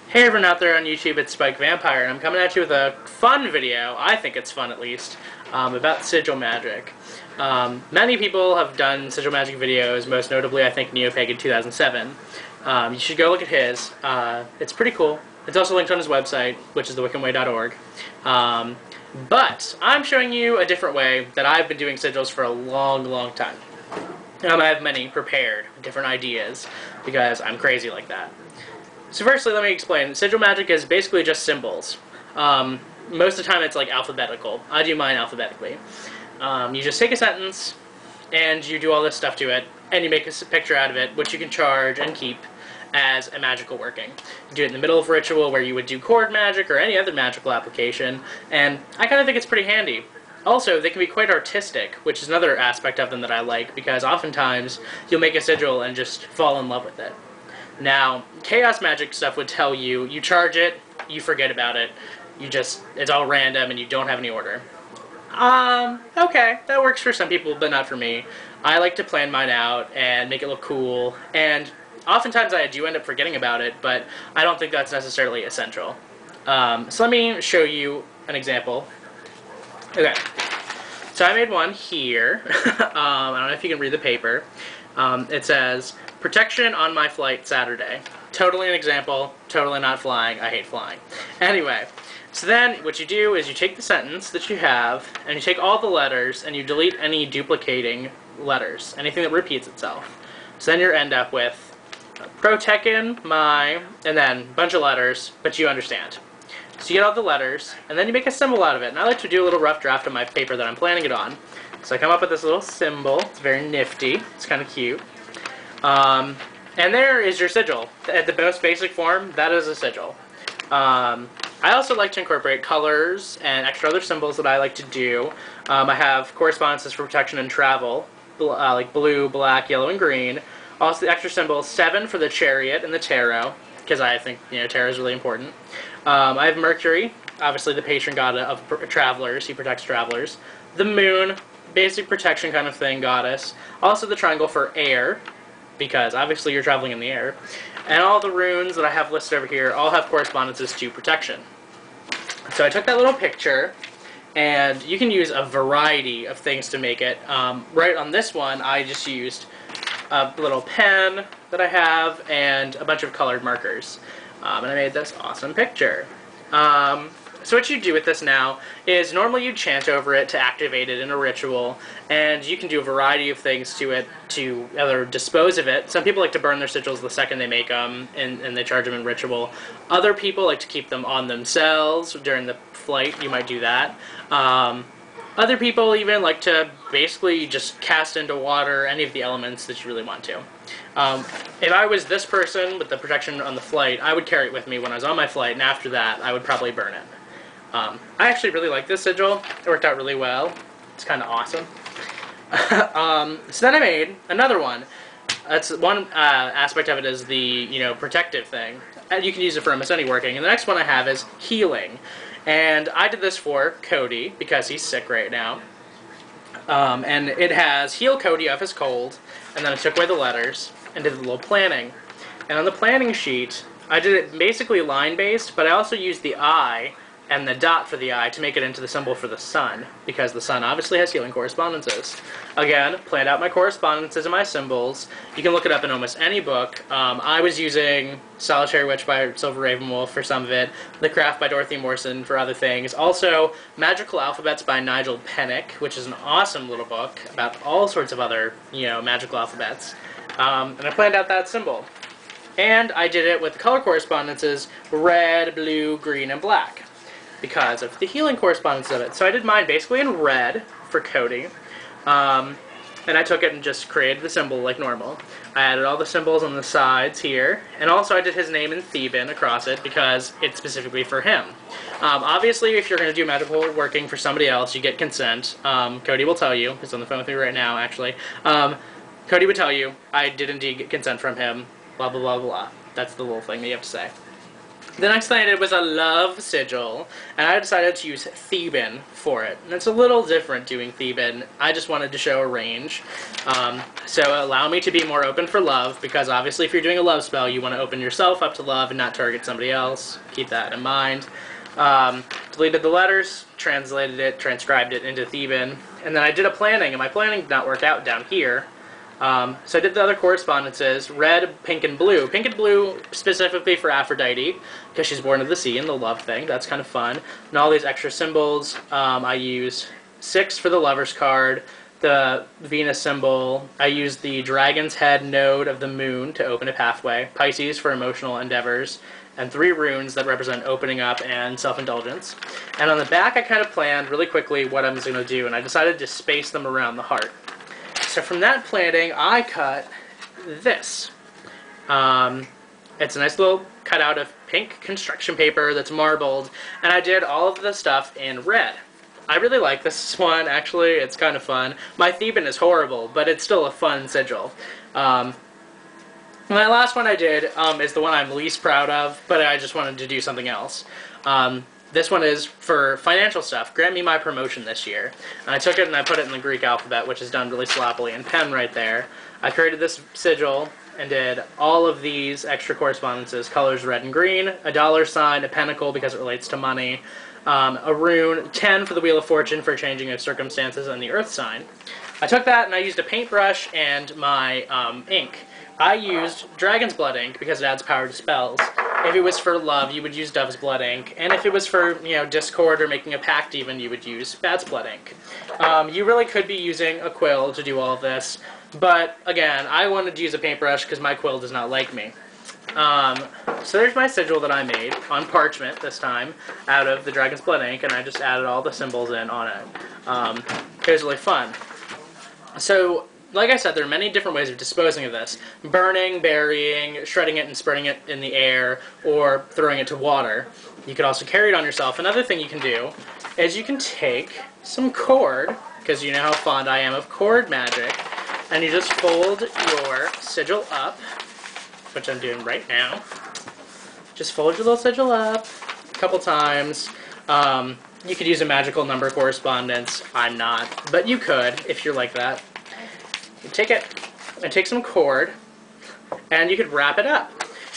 Hey everyone out there on YouTube, it's SpykeVampyre, and I'm coming at you with a fun video, I think it's fun at least, about Sigil Magick. Many people have done Sigil Magick videos, most notably I think Neopag in 2007. You should go look at his. It's pretty cool. It's also linked on his website, which is thewiccanway.org. But I'm showing you a different way that I've been doing sigils for a long time. I have many prepared, different ideas, because I'm crazy like that. So firstly, let me explain. Sigil Magick is basically just symbols. Most of the time it's like alphabetical. I do mine alphabetically. You just take a sentence, and you do all this stuff to it, and you make a picture out of it, which you can charge and keep as a magical working. You do it in the middle of a ritual where you would do cord magic or any other magical application, and I kind of think it's pretty handy. Also, they can be quite artistic, which is another aspect of them that I like, because oftentimes you'll make a sigil and just fall in love with it. Now, chaos magic stuff would tell you, you charge it, you forget about it, it's all random and you don't have any order. Okay, that works for some people, but not for me. I like to plan mine out and make it look cool, and oftentimes I do end up forgetting about it, but I don't think that's necessarily essential. So let me show you an example. Okay, so I made one here. I don't know if you can read the paper. It says, "Protection on my flight Saturday." Totally an example, totally not flying, I hate flying. Anyway, so then what you do is you take the sentence that you have, and you take all the letters, and you delete any duplicating letters, anything that repeats itself. So then you end up with "Protectin' my," and then a bunch of letters, but you understand. So you get all the letters, and then you make a symbol out of it. And I like to do a little rough draft of my paper that I'm planning it on. So I come up with this little symbol. It's very nifty. It's kind of cute. And there is your sigil. At the most basic form, that is a sigil. I also like to incorporate colors and extra other symbols that I like to do. I have correspondences for protection and travel, like blue, black, yellow, and green. Also the extra symbol 7 for the chariot and the tarot, because I think tarot is really important. I have Mercury, obviously the patron god of travelers. He protects travelers. The moon, basic protection kind of thing, goddess. Also the triangle for air, because obviously you're traveling in the air. And all the runes that I have listed over here all have correspondences to protection. So I took that little picture, and you can use a variety of things to make it. Right on this one, I just used a little pen that I have and a bunch of colored markers. And I made this awesome picture. So what you do with this now is normally you chant over it to activate it in a ritual, and you can do a variety of things to it to either dispose of it. Some people like to burn their sigils the second they make them, and they charge them in ritual. Other people like to keep them on themselves during the flight. You might do that. Other people even like to basically just cast into water any of the elements that you really want to. If I was this person with the protection on the flight, I would carry it with me when I was on my flight, and after that, I would probably burn it. I actually really like this sigil. It worked out really well. It's kind of awesome. So then I made another one. That's one aspect of it is the protective thing. And you can use it for almost any working. And the next one I have is healing. And I did this for Cody, because he's sick right now. And it has heal Cody of his cold, and then I took away the letters and did a little planning. And on the planning sheet, I did it basically line-based, but I also used the eye and the dot for the eye to make it into the symbol for the sun, because the sun obviously has healing correspondences. Again, planned out my correspondences and my symbols. You can look it up in almost any book. I was using Solitary Witch by Silver Ravenwolf for some of it, The Craft by Dorothy Morrison for other things. Also, Magical Alphabets by Nigel Pennick, which is an awesome little book about all sorts of other, magical alphabets. And I planned out that symbol. And I did it with the color correspondences red, blue, green, and black, because of the healing correspondence of it. So I did mine basically in red for Cody, and I took it and just created the symbol like normal. I added all the symbols on the sides here, and also I did his name in Theban across it because it's specifically for him. Obviously, if you're going to do magical working for somebody else, you get consent. Cody will tell you. He's on the phone with me right now, actually. Cody would tell you, I did indeed get consent from him, blah, blah, blah, blah. That's the little thing that you have to say. The next thing I did was a love sigil, and I decided to use Theban for it. And it's a little different doing Theban. I just wanted to show a range. So allow me to be more open for love, because obviously if you're doing a love spell, you want to open yourself up to love and not target somebody else. Keep that in mind. Deleted the letters, translated it, transcribed it into Theban, and then I did a planning, and my planning did not work out down here. So I did the other correspondences, red, pink, and blue. Pink and blue specifically for Aphrodite, because she's born of the sea and the love thing. That's kind of fun. And all these extra symbols, I use 6 for the Lover's card, the Venus symbol. I use the Dragon's Head node of the moon to open a pathway, Pisces for emotional endeavors, and 3 runes that represent opening up and self-indulgence. And on the back, I kind of planned really quickly what I was going to do, and I decided to space them around the heart. So from that planning, I cut this. It's a nice little cutout of pink construction paper that's marbled, and I did all of the stuff in red. I really like this one, actually. It's kind of fun. My Theban is horrible, but it's still a fun sigil. My last one I did is the one I'm least proud of, but I just wanted to do something else. This one is for financial stuff. Grant me my promotion this year. And I took it and I put it in the Greek alphabet, which is done really sloppily in pen right there. I created this sigil and did all of these extra correspondences, colors red and green, a dollar sign, a pentacle because it relates to money, a rune, 10 for the Wheel of Fortune for changing of circumstances, and the earth sign. I took that and I used a paintbrush and my ink. I used Dragon's Blood ink because it adds power to spells. If it was for love, you would use Dove's Blood ink. And if it was for, discord or making a pact even, you would use Bat's Blood ink. You really could be using a quill to do all of this. But, again, I wanted to use a paintbrush because my quill does not like me. So there's my sigil that I made on parchment this time out of the Dragon's Blood ink, and I just added all the symbols in on it. It was really fun. So, like I said, there are many different ways of disposing of this. Burning, burying, shredding it and spreading it in the air, or throwing it to water. You could also carry it on yourself. Another thing you can do is you can take some cord, because you know how fond I am of cord magic, and you just fold your sigil up, which I'm doing right now. Just fold your little sigil up a couple times. You could use a magical number correspondence. I'm not, but you could if you're like that. You take it and take some cord, and you could wrap it up.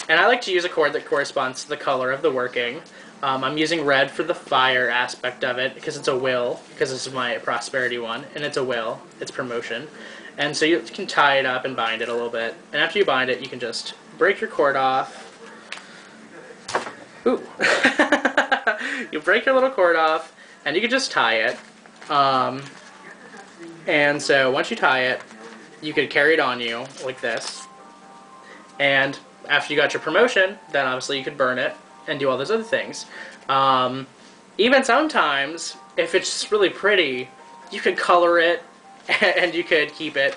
And I like to use a cord that corresponds to the color of the working. I'm using red for the fire aspect of it because it's a will, because this is my prosperity one, and it's a will, it's promotion. And so you can tie it up and bind it a little bit. And after you bind it, you can just break your cord off. Ooh. You break your little cord off, and you can just tie it. And so once you tie it, you could carry it on you like this. And after you got your promotion, then obviously you could burn it and do all those other things. Even sometimes, if it's just really pretty, you could color it and you could keep it.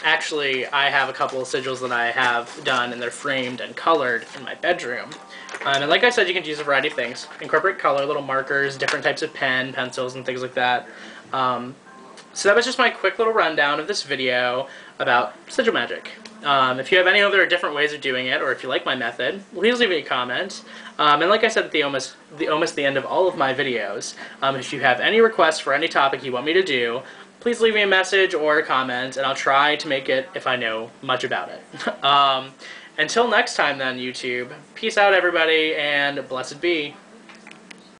Actually, I have a couple of sigils that I have done, and they're framed and colored in my bedroom. And like I said, you can use a variety of things. Incorporate color, little markers, different types of pen, pencils, and things like that. So that was just my quick little rundown of this video about Sigil Magick. If you have any other different ways of doing it, or if you like my method, please leave me a comment. And like I said at the almost the end of all of my videos, if you have any requests for any topic you want me to do, please leave me a message or a comment, and I'll try to make it if I know much about it. Until next time then, YouTube, peace out everybody, and blessed be.